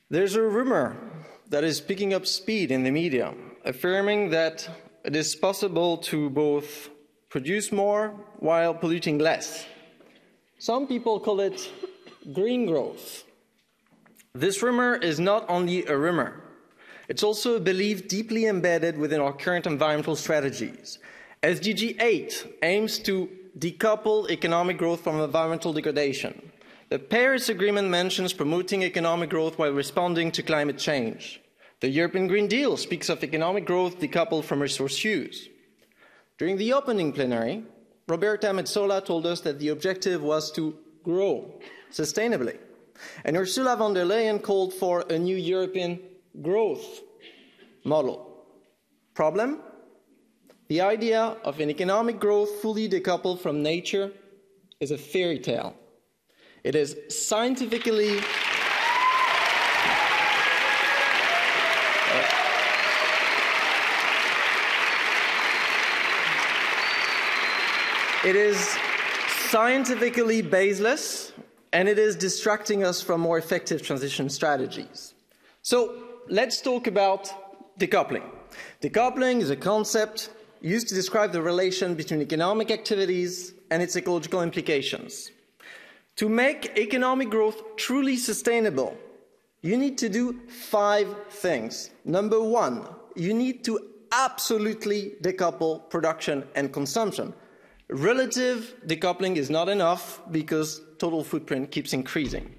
There's a rumor that is picking up speed in the media, affirming that it is possible to both produce more while polluting less. Some people call it green growth. This rumor is not only a rumor, it's also a belief deeply embedded within our current environmental strategies. SDG 8 aims to decouple economic growth from environmental degradation. The Paris Agreement mentions promoting economic growth while responding to climate change. The European Green Deal speaks of economic growth decoupled from resource use. During the opening plenary, Roberta Metsola told us that the objective was to grow sustainably. And Ursula von der Leyen called for a new European growth model. Problem? The idea of an economic growth fully decoupled from nature is a fairy tale. It is scientifically baseless, and it is distracting us from more effective transition strategies. So let's talk about decoupling. Decoupling is a concept used to describe the relation between economic activities and its ecological implications. To make economic growth truly sustainable, you need to do 5 things. Number 1, you need to absolutely decouple production and consumption. Relative decoupling is not enough because total footprint keeps increasing.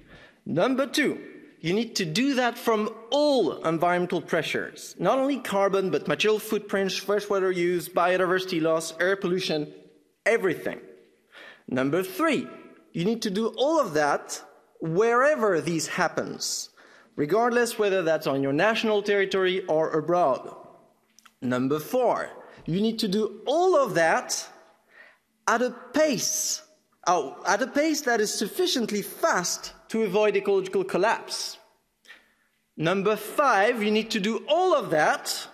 Number 2, you need to do that from all environmental pressures, not only carbon, but material footprints, freshwater use, biodiversity loss, air pollution, everything. Number 3, you need to do all of that wherever this happens, regardless whether that's on your national territory or abroad. Number 4, you need to do all of that at a pace that is sufficiently fast to avoid ecological collapse. Number 5, you need to do all of that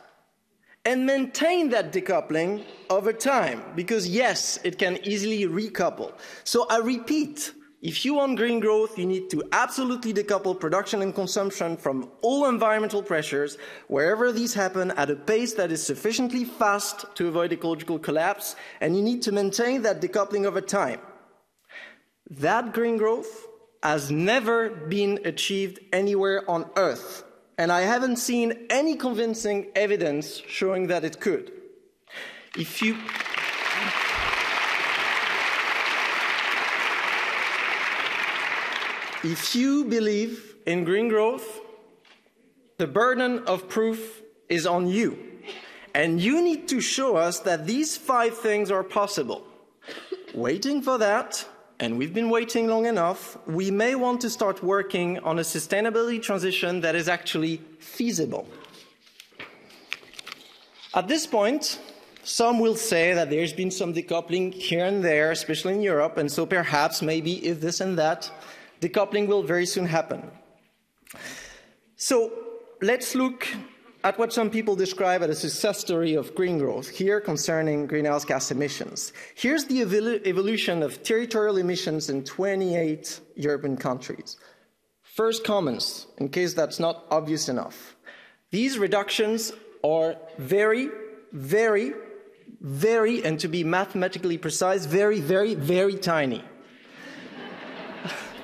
and maintain that decoupling over time, because yes, it can easily recouple. So I repeat, if you want green growth, you need to absolutely decouple production and consumption from all environmental pressures, wherever these happen, at a pace that is sufficiently fast to avoid ecological collapse, and you need to maintain that decoupling over time. That green growth has never been achieved anywhere on Earth, and I haven't seen any convincing evidence showing that it could. If you believe in green growth, the burden of proof is on you, and you need to show us that these 5 things are possible. Waiting for that, and we've been waiting long enough, we may want to start working on a sustainability transition that is actually feasible. At this point, some will say that there's been some decoupling here and there, especially in Europe, and so perhaps, maybe, if this and that, decoupling will very soon happen. So let's look at what some people describe as a success story of green growth, here concerning greenhouse gas emissions. Here's the evolution of territorial emissions in 28 European countries. First comments, in case that's not obvious enough. These reductions are very, very, very, and to be mathematically precise, very, very, very tiny.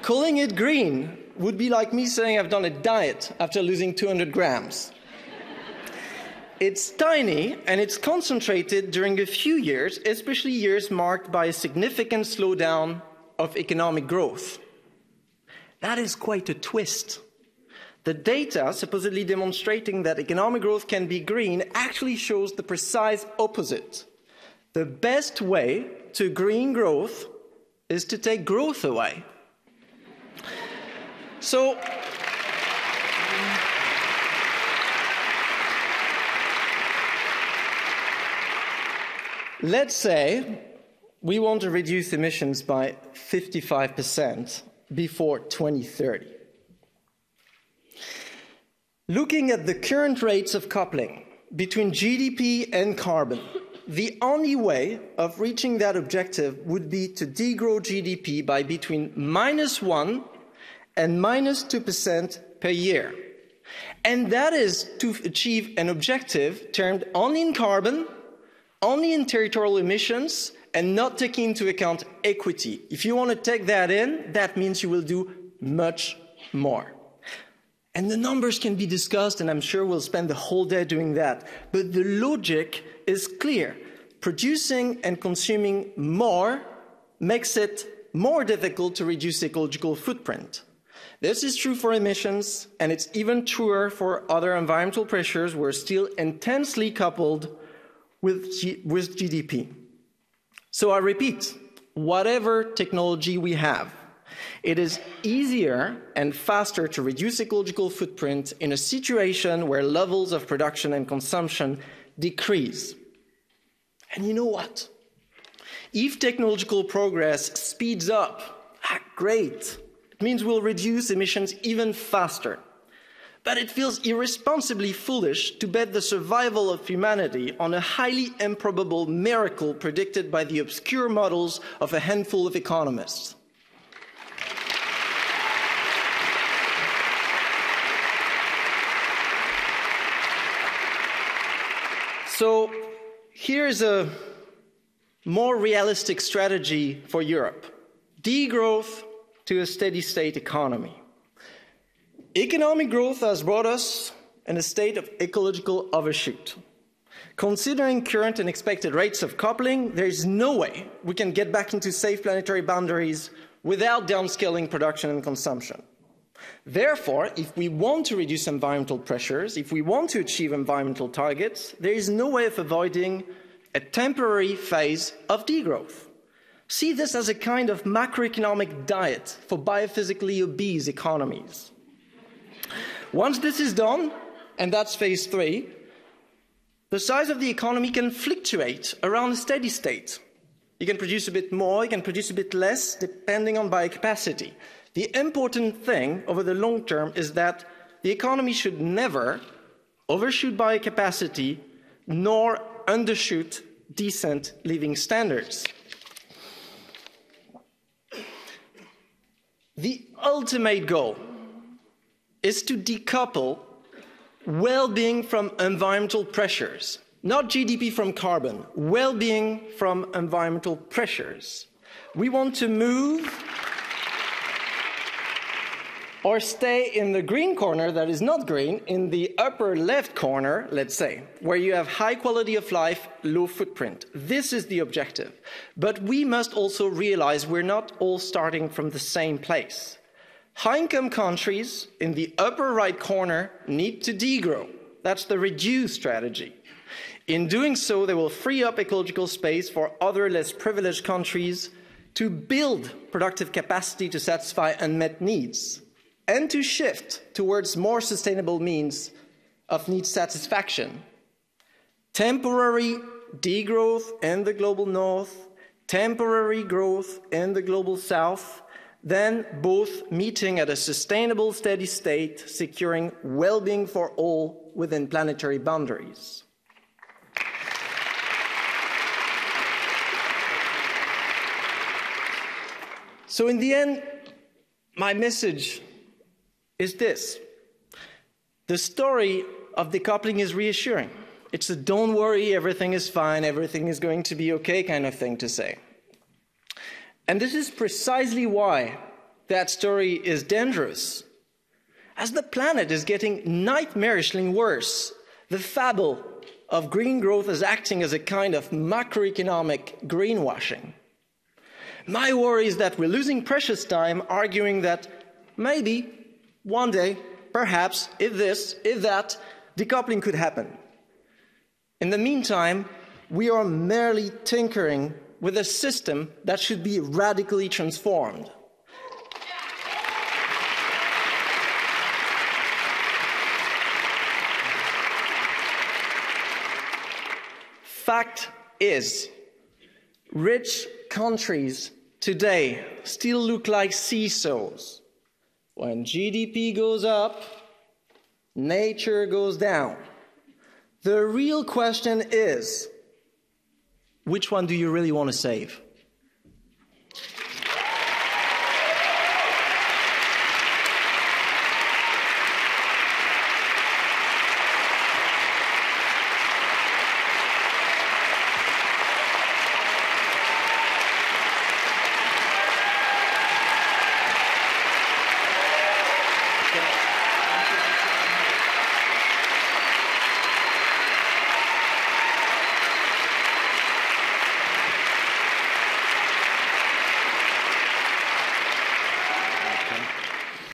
Calling it green would be like me saying I've done a diet after losing 200 grams. It's tiny and it's concentrated during a few years, especially years marked by a significant slowdown of economic growth. That is quite a twist. The data supposedly demonstrating that economic growth can be green actually shows the precise opposite. The best way to green growth is to take growth away. So, let's say we want to reduce emissions by 55% before 2030. Looking at the current rates of coupling between GDP and carbon, the only way of reaching that objective would be to degrow GDP by between -1% and -2% per year. And that is to achieve an objective termed only in carbon, only in territorial emissions, and not taking into account equity. If you want to take that in, that means you will do much more. And the numbers can be discussed, and I'm sure we'll spend the whole day doing that. But the logic is clear. Producing and consuming more makes it more difficult to reduce ecological footprint. This is true for emissions, and it's even truer for other environmental pressures we're still intensely coupled with GDP. So I repeat, whatever technology we have, it is easier and faster to reduce ecological footprint in a situation where levels of production and consumption decrease. And you know what? If technological progress speeds up, great. It means we'll reduce emissions even faster. But it feels irresponsibly foolish to bet the survival of humanity on a highly improbable miracle predicted by the obscure models of a handful of economists. So here's a more realistic strategy for Europe. Degrowth to a steady-state economy. Economic growth has brought us in a state of ecological overshoot. Considering current and expected rates of coupling, there is no way we can get back into safe planetary boundaries without downscaling production and consumption. Therefore, if we want to reduce environmental pressures, if we want to achieve environmental targets, there is no way of avoiding a temporary phase of degrowth. See this as a kind of macroeconomic diet for biophysically obese economies. Once this is done, and that's phase 3, the size of the economy can fluctuate around a steady state. You can produce a bit more, you can produce a bit less, depending on biocapacity. The important thing over the long term is that the economy should never overshoot biocapacity nor undershoot decent living standards. The ultimate goal is to decouple well-being from environmental pressures, not GDP from carbon, well-being from environmental pressures. We want to move or stay in the green corner that is not green, in the upper left corner, let's say, where you have high quality of life, low footprint. This is the objective. But we must also realize we're not all starting from the same place. High-income countries in the upper right corner need to degrow. That's the reduce strategy. In doing so, they will free up ecological space for other less privileged countries to build productive capacity to satisfy unmet needs, and to shift towards more sustainable means of need satisfaction. Temporary degrowth in the global north, temporary growth in the global south, then both meeting at a sustainable steady state, securing well-being for all within planetary boundaries. So in the end, my message is this. The story of decoupling is reassuring. It's a don't worry, everything is fine, everything is going to be okay kind of thing to say. And this is precisely why that story is dangerous. As the planet is getting nightmarishly worse, the fable of green growth is acting as a kind of macroeconomic greenwashing. My worry is that we're losing precious time arguing that maybe one day, perhaps, if this, if that, decoupling could happen. In the meantime, we are merely tinkering with a system that should be radically transformed. Fact is, rich countries today still look like seesaws. When GDP goes up, nature goes down. The real question is, which one do you really want to save?